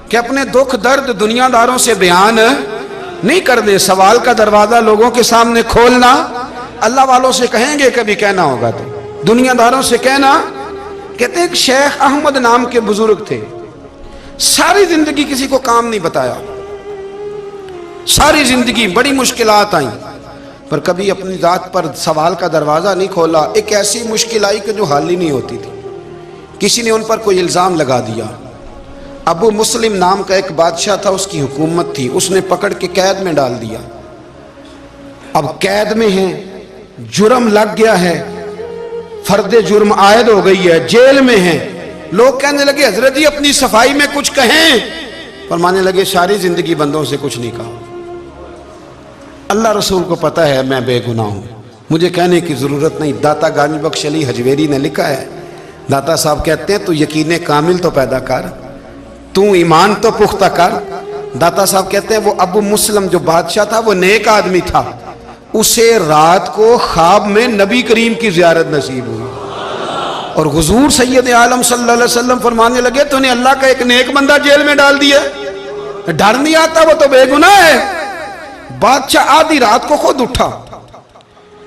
Speaker 1: کہ اپنے دکھ درد دنیا داروں سے بیان نہیں کرنے، سوال کا دروازہ لوگوں کے سامنے کھولنا، اللہ والوں سے کہیں گے کبھی کہنا ہوگا تو دنیا داروں سے کہنا۔ کہتے ہیں ایک شیخ احمد نام کے بزرگ تھے، ساری زندگی کسی کو کام نہیں بتایا، ساری زندگی بڑی مشکلات آئیں، پر کبھی اپنی ذات پر سوال کا دروازہ نہیں کھولا۔ ایک ایسی مشکل آئی کہ جو حل ہی نہیں ہوتی تھی، کسی نے ان پر کوئی الزام لگا دیا۔ ابو مسلم نام کا ایک بادشاہ تھا، اس کی حکومت تھی، اس نے پکڑ کے قید میں ڈال دیا۔ اب قید میں ہیں، جرم لگ گیا ہے، فرد جرم عائد ہو گئی ہے، جیل میں ہیں، لوگ کہنے لگے حضرت جی اپنی صفائی میں کچھ کہیں، فرمانے لگے ساری زندگی بندوں سے کچھ نہیں کہا، اللہ رسول کو پتہ ہے میں بے گناہ ہوں، مجھے کہنے کی ضرورت نہیں۔ داتا گنج بخش علی حجویری نے لکھا ہے، داتا صاحب کہتے ہیں تو یقین کامل تو پیدا کر، تو ایمان تو پختہ کر۔ داتا صاحب کہتے ہیں وہ ابو مسلم جو بادشاہ تھا وہ نیک آدمی تھا، اسے رات کو خواب میں نبی کریم کی زیارت نصیب ہوئی، اور حضور سید عالم صلی اللہ علیہ وسلم فرمانے لگے تو نے اللہ کا ایک نیک بندہ جیل میں ڈال دیا، ڈر نہیں آتا، وہ تو بے گناہ ہے۔ بادشاہ آدھی رات کو خود اٹھا،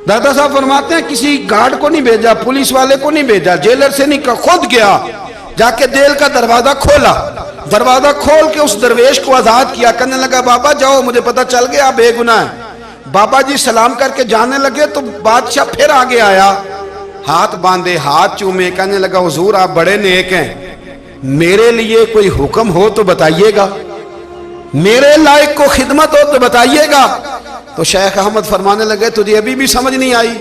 Speaker 1: دادا صاحب فرماتے ہیں کسی گارڈ کو نہیں بھیجا، پولیس والے کو نہیں بھیجا، جیلر سے نہیں کہا، خود گیا، جا کے جیل کا دروازہ کھولا، دروازہ کھول کے اس درویش کو آزاد کیا، کہنے لگا بابا جاؤ مجھے پتہ چل گیا آپ بے گناہ ہیں۔ بابا جی سلام کر کے جانے لگے تو بادشاہ پھر آگے آیا، ہاتھ باندھے، ہاتھ چومے، کہنے لگا حضور آپ بڑے نیک ہیں، میرے لیے کوئی حکم ہو تو بتائیے گا۔ میرے لائق کو خدمت ہو تو بتائیے گا۔ تو شیخ احمد فرمانے لگے تجھے ابھی بھی سمجھ نہیں آئی،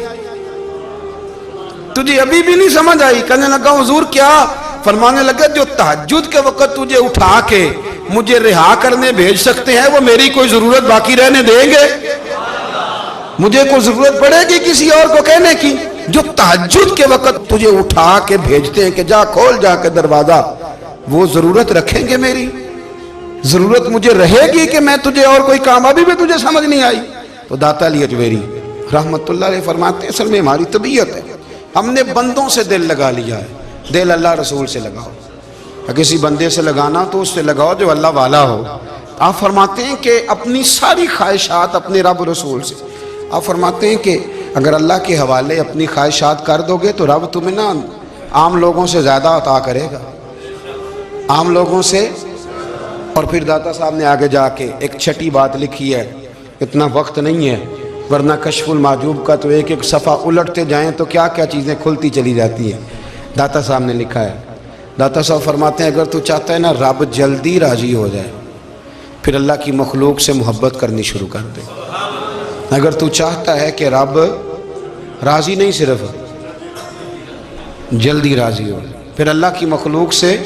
Speaker 1: تجھے ابھی بھی نہیں سمجھ آئی؟ کہنے لگا حضور کیا؟ فرمانے لگے جو تہجد کے وقت تجھے اٹھا کے مجھے رہا کرنے بھیج سکتے ہیں وہ میری کوئی ضرورت باقی رہنے دیں گے؟ مجھے کوئی ضرورت پڑے گی کسی اور کو کہنے کی؟ جو تہجد کے وقت تجھے اٹھا کے بھیجتے ہیں کہ جا کھول جا کے دروازہ، وہ ضرورت رکھیں گے میری؟ ضرورت مجھے رہے گی کہ میں تجھے اور کوئی کام؟ ابھی بھی تجھے سمجھ نہیں آئی؟ تو داتا علی اجویری رحمت اللہ علیہ فرماتے ہیں اصل میں ہماری طبیعت ہے، ہم نے بندوں سے دل لگا لیا ہے۔ دل اللہ رسول سے لگاؤ، کسی بندے سے لگانا تو اس سے لگاؤ جو اللہ والا ہو۔ آپ فرماتے ہیں کہ اپنی ساری خواہشات اپنے رب رسول سے، آپ فرماتے ہیں کہ اگر اللہ کے حوالے اپنی خواہشات کر دو گے تو رب تمہیں نا عام لوگوں سے زیادہ عطا کرے گا، عام لوگوں سے۔ اور پھر داتا صاحب نے آگے جا کے ایک چھٹی بات لکھی ہے، اتنا وقت نہیں ہے ورنہ کشف المحجوب کا تو ایک ایک صفحہ الٹتے جائیں تو کیا کیا چیزیں کھلتی چلی جاتی ہیں۔ داتا صاحب نے لکھا ہے، داتا صاحب فرماتے ہیں اگر تو چاہتا ہے نا رب جلدی راضی ہو جائے پھر اللہ کی مخلوق سے محبت کرنی شروع کر دے۔ اگر تو چاہتا ہے کہ رب راضی نہیں صرف جلدی راضی ہو جائے پھر اللہ کی مخلوق سے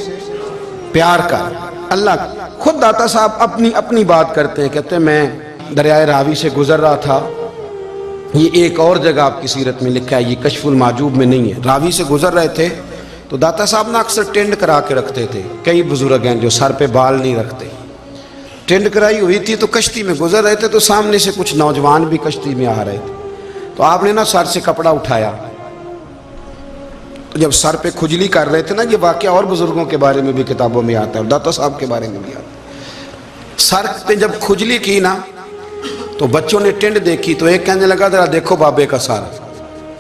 Speaker 1: پیار کر۔ اللہ خود داتا صاحب اپنی بات کرتے ہیں، کہتے ہیں میں دریائے راوی سے گزر رہا تھا، یہ ایک اور جگہ آپ کی سیرت میں لکھا ہے، یہ کشف المحجوب میں نہیں ہے۔ راوی سے گزر رہے تھے تو داتا صاحب نے اکثر ٹینڈ کرا کے رکھتے تھے، کئی بزرگ ہیں جو سر پہ بال نہیں رکھتے، ٹینڈ کرائی ہوئی تھی تو کشتی میں گزر رہے تھے تو سامنے سے کچھ نوجوان بھی کشتی میں آ رہے تھے، تو آپ نے نا سر سے کپڑا اٹھایا، تو جب سر پہ کھجلی کر رہے تھے نا، یہ واقعہ اور بزرگوں کے بارے میں بھی کتابوں میں آتا ہے اور داتا صاحب کے بارے میں بھی آتا ہے، سر پہ جب کھجلی کی نا تو بچوں نے ٹینڈ دیکھی تو ایک کہنے لگا ذرا دیکھو بابے کا سر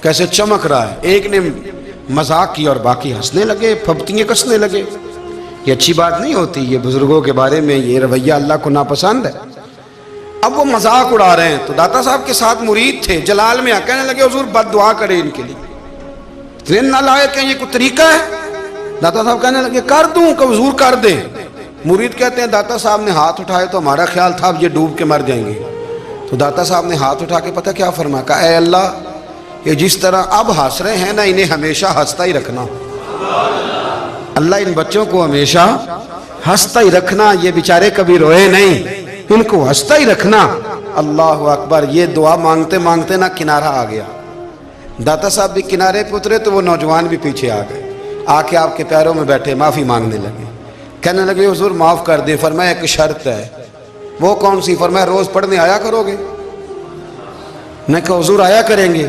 Speaker 1: کیسے چمک رہا ہے، ایک نے مذاق کی اور باقی ہنسنے لگے، پھپتیاں کسنے لگے۔ یہ اچھی بات نہیں ہوتی، یہ بزرگوں کے بارے میں یہ رویہ اللہ کو ناپسند ہے۔ اب وہ مذاق اڑا رہے ہیں تو داتا صاحب کے ساتھ مرید تھے جلال میں کہنے لگے حضور بد دعا کرے ان کے لیے، ذہن نہ لائے کہ یہ کوئی طریقہ ہے؟ داتا صاحب کہنے لگے کر دوں کہ حضور کر دیں۔ مرید کہتے ہیں داتا صاحب نے ہاتھ اٹھائے تو ہمارا خیال تھا اب یہ ڈوب کے مر جائیں گے، تو داتا صاحب نے ہاتھ اٹھا کے پتہ کیا فرمایا، کہا اے اللہ یہ جس طرح اب ہنس رہے ہیں نا انہیں ہمیشہ ہنستا ہی رکھنا، اللہ ان بچوں کو ہمیشہ ہنستا ہی رکھنا، یہ بیچارے کبھی روئے نہیں، ان کو ہنستا ہی رکھنا۔ اللہ اکبر، یہ دعا مانگتے مانگتے نا کنارہ آ گیا، داتا صاحب بھی کنارے پہ اترے تو وہ نوجوان بھی پیچھے آ گئے، آ کے آپ کے پیروں میں بیٹھے معافی مانگنے لگے، کہنے لگے حضور معاف کر دیں۔ فرمایا ایک شرط ہے، وہ کون سی؟ فرمایا روز پڑھنے آیا کرو گے؟ میں کہا حضور آیا کریں گے۔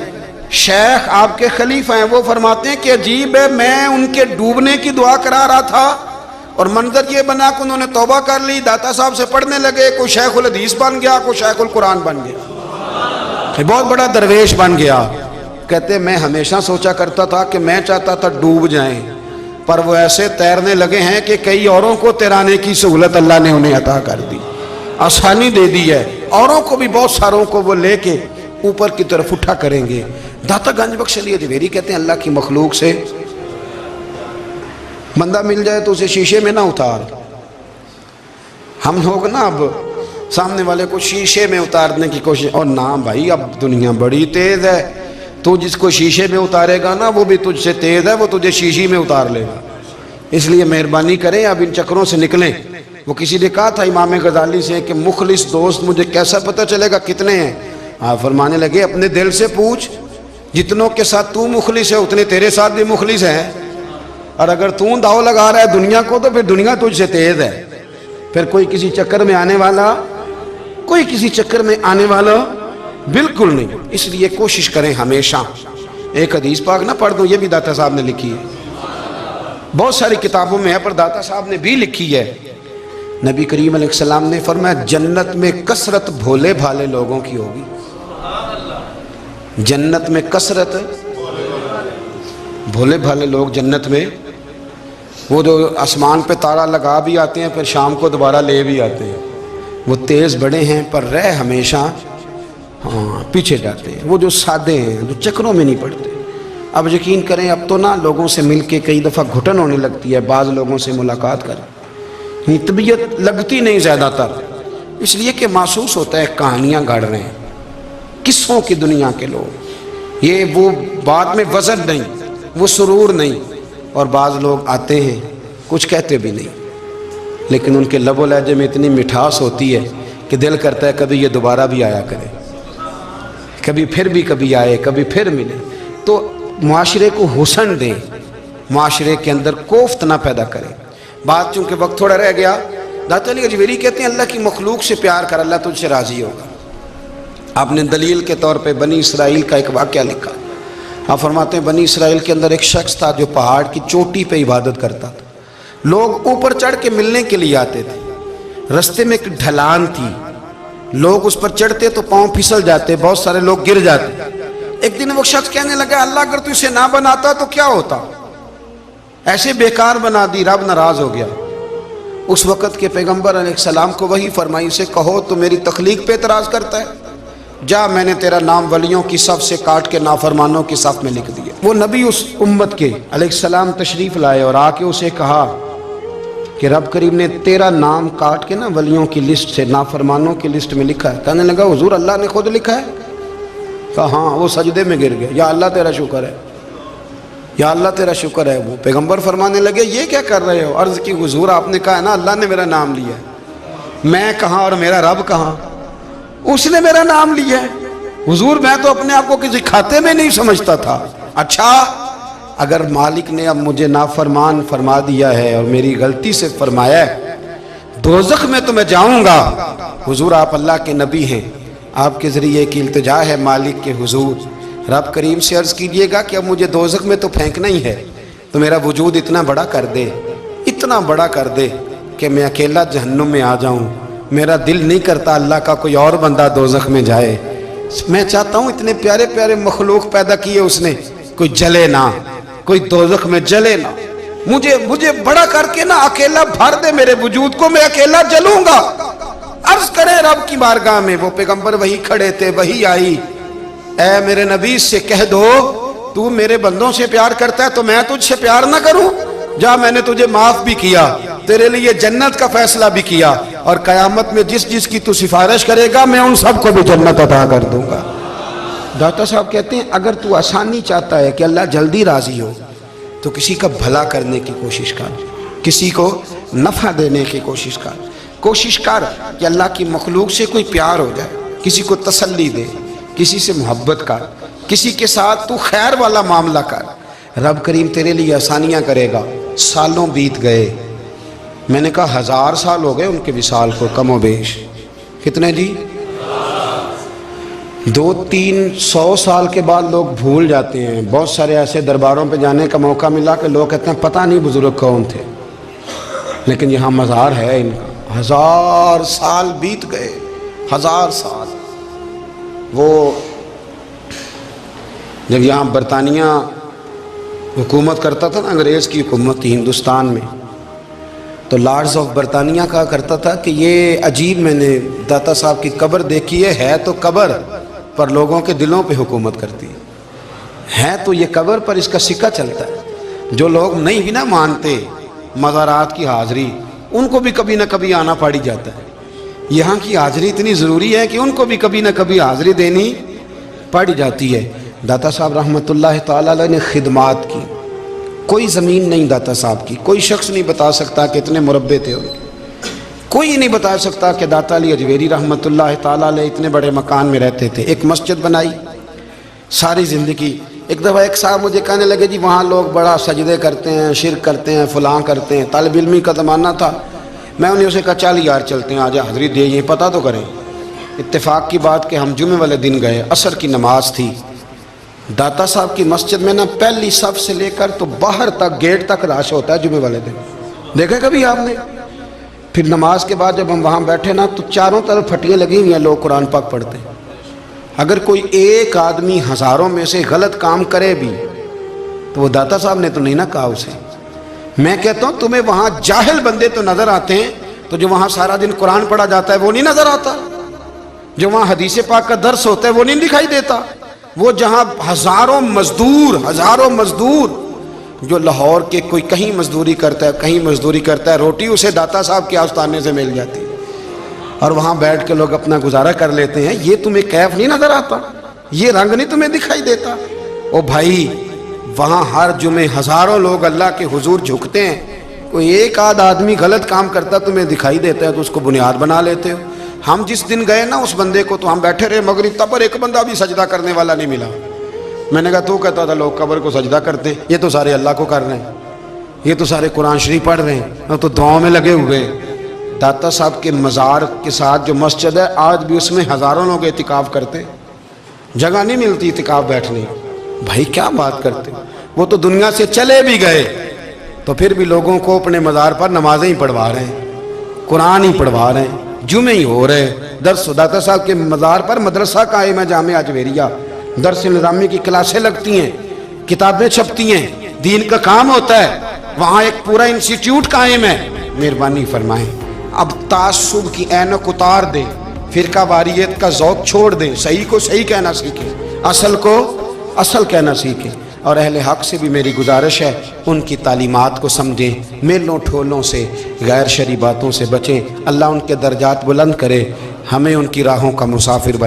Speaker 1: شیخ آپ کے خلیفہ ہیں، وہ فرماتے ہیں کہ عجیب ہے میں ان کے ڈوبنے کی دعا کرا رہا تھا اور منظر یہ بنا کہ انہوں نے توبہ کر لی، داتا صاحب سے پڑھنے لگے، کوئی شیخ الحدیث بن گیا، کوئی شیخ القرآن بن گیا، بہت بڑا درویش بن گیا۔ کہتے میں ہمیشہ سوچا کرتا تھا کہ میں چاہتا تھا ڈوب جائیں، پر وہ ایسے تیرنے لگے ہیں کہ کئی اوروں کو تیرانے کی سہولت اللہ نے انہیں عطا کر دی، آسانی دے دی ہے، اوروں کو بھی بہت ساروں کو وہ لے کے اوپر کی طرف اٹھا کریں گے۔ داتا گنج بخش علی اجویری کہتے ہیں اللہ کی مخلوق سے بندہ مل جائے تو اسے شیشے میں نہ اتار۔ ہم لوگ نا اب سامنے والے کو شیشے میں اتارنے کی کوشش، اور نہ بھائی اب دنیا بڑی تیز ہے، تو جس کو شیشے میں اتارے گا نا وہ بھی تجھ سے تیز ہے، وہ تجھے شیشی میں اتار لے گا، اس لیے مہربانی کریں اب ان چکروں سے نکلیں۔ وہ کسی نے کہا تھا امام غزالی سے کہ مخلص دوست مجھے کیسا پتہ چلے گا کتنے ہیں؟ آپ فرمانے لگے اپنے دل سے پوچھ، جتنوں کے ساتھ تو مخلص ہے اتنے تیرے ساتھ بھی مخلص ہیں، اور اگر تو داؤ لگا رہا ہے دنیا کو تو پھر دنیا تجھ سے تیز ہے، پھر کوئی کسی چکر میں آنے والا بالکل نہیں۔ اس لیے کوشش کریں ہمیشہ، ایک حدیث پاک نہ پڑھ دوں، یہ بھی داتا صاحب نے لکھی ہے، بہت ساری کتابوں میں ہے پر داتا صاحب نے بھی لکھی ہے۔ نبی کریم علیہ السلام نے فرمایا جنت میں کثرت بھولے بھالے لوگوں کی ہوگی، جنت میں کثرت بھولے بھالے لوگ جنت میں، وہ جو آسمان پہ تارا لگا بھی آتے ہیں پھر شام کو دوبارہ لے بھی آتے ہیں، وہ تیز بڑے ہیں پر رہ ہمیشہ پیچھے جاتے ہیں، وہ جو سادے ہیں جو چکروں میں نہیں پڑتے۔ اب یقین کریں اب تو نا لوگوں سے مل کے کئی دفعہ گھٹن ہونے لگتی ہے، بعض لوگوں سے ملاقات کریں طبیعت لگتی نہیں زیادہ تر، اس لیے کہ محسوس ہوتا ہے کہانیاں گاڑ رہے ہیں، قصوں کی دنیا کے لوگ، یہ وہ بات میں وزن نہیں، وہ سرور نہیں۔ اور بعض لوگ آتے ہیں کچھ کہتے بھی نہیں، لیکن ان کے لب و لہجے میں اتنی مٹھاس ہوتی ہے کہ دل کرتا ہے کبھی یہ دوبارہ بھی آیا کرے، کبھی آئے، کبھی پھر ملے۔ تو معاشرے کو حسن دیں، معاشرے کے اندر کوفت نہ پیدا کریں۔ بات چونکہ وقت تھوڑا رہ گیا، داتا علی اجویری کہتے ہیں اللہ کی مخلوق سے پیار کر، اللہ تجھ سے راضی ہوگا۔ آپ نے دلیل کے طور پہ بنی اسرائیل کا ایک واقعہ لکھا۔ آپ فرماتے ہیں بنی اسرائیل کے اندر ایک شخص تھا جو پہاڑ کی چوٹی پہ عبادت کرتا تھا، لوگ اوپر چڑھ کے ملنے کے لیے آتے تھے، رستے میں ایک ڈھلان تھی، لوگ اس پر چڑھتے تو پاؤں پھسل جاتے، بہت سارے لوگ گر جاتے۔ ایک دن وہ شخص کہنے لگا اللہ اگر تو اسے نہ بناتا تو کیا ہوتا، ایسے بیکار بنا دی، رب ناراض ہو گیا۔ اس وقت کے پیغمبر علیہ السلام کو وحی فرمائی اسے کہو تو میری تخلیق پہ اعتراض کرتا ہے، جا میں نے تیرا نام ولیوں کی صف سے کاٹ کے نافرمانوں کی صف میں لکھ دیا۔ وہ نبی اس امت کے علیہ السلام تشریف لائے اور آ کے اسے کہا کہ رب کریم نے تیرا نام کاٹ کے نا ولیوں کی لسٹ سے نافرمانوں کی لسٹ میں لکھا ہے۔ کہنے لگا حضور اللہ نے خود لکھا ہے؟ کہا ہاں۔ وہ سجدے میں گر گیا، یا اللہ تیرا شکر ہے، یا اللہ تیرا شکر ہے۔ وہ پیغمبر فرمانے لگے یہ کیا کر رہے ہو؟ عرض کی حضور آپ نے کہا ہے نا اللہ نے میرا نام لیا ہے، میں کہاں اور میرا رب کہاں؟ اس نے میرا نام لیا ہے حضور، میں تو اپنے آپ کو کسی کھاتے میں نہیں سمجھتا تھا۔ اچھا اگر مالک نے اب مجھے نافرمان فرما دیا ہے اور میری غلطی سے فرمایا ہے دوزخ میں تو میں جاؤں گا۔ حضور آپ اللہ کے نبی ہیں، آپ کے ذریعے کی التجا ہے مالک کے حضور، رب کریم سے عرض کیجئے گا کہ اب مجھے دوزخ میں تو پھینکنا ہی ہے، تو میرا وجود اتنا بڑا کر دے، اتنا بڑا کر دے کہ میں اکیلا جہنم میں آ جاؤں۔ میرا دل نہیں کرتا اللہ کا کوئی اور بندہ دوزخ میں جائے، میں چاہتا ہوں اتنے پیارے پیارے مخلوق پیدا کیے اس نے، کوئی جلے نہ، کوئی دوزخ میں جلے نہ، مجھے بڑا کر کے نا اکیلا بھر دے میرے وجود کو، میں اکیلا جلوں گا۔ عرض کرے رب کی بارگاہ میں، وہ پیغمبر وہی کھڑے تھے، وہی آئی، اے میرے نبی سے کہہ دو تو میرے بندوں سے پیار کرتا ہے تو میں تجھ سے پیار نہ کروں؟ جا میں نے تجھے معاف بھی کیا، تیرے لیے جنت کا فیصلہ بھی کیا، اور قیامت میں جس کی تو سفارش کرے گا میں ان سب کو بھی جنت عطا کر دوں گا۔ داتا صاحب کہتے ہیں اگر تو آسانی چاہتا ہے کہ اللہ جلدی راضی ہو تو کسی کا بھلا کرنے کی کوشش کر، کسی کو نفع دینے کی کوشش کر کہ اللہ کی مخلوق سے کوئی پیار ہو جائے، کسی کو تسلی دے، کسی سے محبت کر، کسی کے ساتھ تو خیر والا معاملہ کر، رب کریم تیرے لیے آسانیاں کرے گا۔ سالوں بیت گئے، میں نے کہا 1000 سال ہو گئے ان کے وصال کو کم و بیش، کتنے جی؟ 200-300 سال کے بعد لوگ بھول جاتے ہیں۔ بہت سارے ایسے درباروں پہ جانے کا موقع ملا کہ لوگ کہتے ہیں پتہ نہیں بزرگ کون تھے، لیکن یہاں مزار ہے ان کا۔ 1000 سال بیت گئے، 1000 سال۔ وہ جب یہاں برطانیہ حکومت کرتا تھا نا، انگریز کی حکومت تھی ہندوستان میں، تو لارڈز آف برطانیہ کہا کرتا تھا کہ یہ عجیب، میں نے داتا صاحب کی قبر دیکھی ہے تو قبر پر لوگوں کے دلوں پہ حکومت کرتی ہے تو یہ قبر پر اس کا سکہ چلتا ہے۔ جو لوگ نہیں بھی نہ مانتے مزارات کی حاضری، ان کو بھی کبھی نہ کبھی آنا پڑ جاتا ہے۔ یہاں کی حاضری اتنی ضروری ہے کہ ان کو بھی کبھی نہ کبھی حاضری دینی پڑ جاتی ہے۔ داتا صاحب رحمۃ اللہ تعالیٰ علیہ نے خدمات کی، کوئی زمین نہیں داتا صاحب کی، کوئی شخص نہیں بتا سکتا کہ اتنے مربع تھے ان کے، کوئی نہیں بتا سکتا کہ داتا علی اجویری رحمۃ اللہ تعالیٰ علیہ اتنے بڑے مکان میں رہتے تھے۔ ایک مسجد بنائی ساری زندگی۔ ایک دفعہ ایک صاحب مجھے کہنے لگے جی وہاں لوگ بڑا سجدے کرتے ہیں، شرک کرتے ہیں، فلاں کرتے ہیں، طالب علمی کا زمانہ تھا۔ میں انہیں اسے کہا چل یار چلتے ہیں، آجا حاضری دے، یہ پتہ تو کریں۔ اتفاق کی بات کہ ہم جمعے والے دن گئے، عصر کی نماز تھی، داتا صاحب کی مسجد میں نا پہلی صف سے لے کر تو باہر تک گیٹ تک رش ہوتا ہے جمعے والے دن، دیکھا کبھی آپ نے؟ پھر نماز کے بعد جب ہم وہاں بیٹھے نا تو چاروں طرف پھٹیاں لگی ہوئی ہیں، لوگ قرآن پاک پڑھتے ہیں۔ اگر کوئی ایک آدمی ہزاروں میں سے غلط کام کرے بھی تو وہ داتا صاحب نے تو نہیں نہ کہا اسے۔ میں کہتا ہوں تمہیں وہاں جاہل بندے تو نظر آتے ہیں، تو جو وہاں سارا دن قرآن پڑھا جاتا ہے وہ نہیں نظر آتا، جو وہاں حدیث پاک کا درس ہوتا ہے وہ نہیں دکھائی دیتا، وہ جہاں ہزاروں مزدور جو لاہور کے کوئی کہیں مزدوری کرتا ہے، کہیں مزدوری کرتا ہے، روٹی اسے داتا صاحب کے آستانے سے مل جاتی ہے۔ اور وہاں بیٹھ کے لوگ اپنا گزارا کر لیتے ہیں، یہ تمہیں کیف نہیں نظر آتا؟ یہ رنگ نہیں تمہیں دکھائی دیتا؟ او بھائی، وہاں ہر جمعے ہزاروں لوگ اللہ کے حضور جھکتے ہیں، کوئی ایک آدھ آدمی غلط کام کرتا تمہیں دکھائی دیتا ہے تو اس کو بنیاد بنا لیتے ہو۔ ہم جس دن گئے نا اس بندے کو، تو ہم بیٹھے رہے مغرب تک، پر ایک بندہ بھی سجدہ کرنے والا نہیں ملا۔ میں نے کہا تو کہتا تھا لوگ قبر کو سجدہ کرتے ہیں، یہ تو سارے اللہ کو کر رہے ہیں، یہ تو سارے قرآن شریف پڑھ رہے ہیں، تو دعاؤں میں لگے ہوئے ہیں۔ داتا صاحب کے مزار کے ساتھ جو مسجد ہے، آج بھی اس میں ہزاروں لوگ اعتکاف کرتے ہیں، جگہ نہیں ملتی اعتکاف بیٹھنے۔ بھائی کیا بات کرتے، وہ تو دنیا سے چلے بھی گئے تو پھر بھی لوگوں کو اپنے مزار پر نمازیں ہی پڑھوا رہے ہیں، قرآن ہی پڑھوا رہے ہیں، جمعے ہی ہو رہے ہیں۔ درس داتا صاحب کے مزار پر مدرسہ قائم ہے، جامعہ اجویریہ، درس نظامی کی کلاسیں لگتی ہیں، کتابیں چھپتی ہیں، دین کا کام ہوتا ہے، وہاں ایک پورا انسٹیٹیوٹ قائم ہے۔ مہربانی فرمائیں، اب تعصب کی اینک اتار دیں، فرقہ واریت کا ذوق چھوڑ دیں، صحیح کو صحیح کہنا سیکھیں، اصل کو اصل کہنا سیکھیں۔ اور اہل حق سے بھی میری گزارش ہے، ان کی تعلیمات کو سمجھیں، میلوں ٹھولوں سے، غیر شرعی باتوں سے بچیں۔ اللہ ان کے درجات بلند کرے، ہمیں ان کی راہوں کا مسافر بنائے۔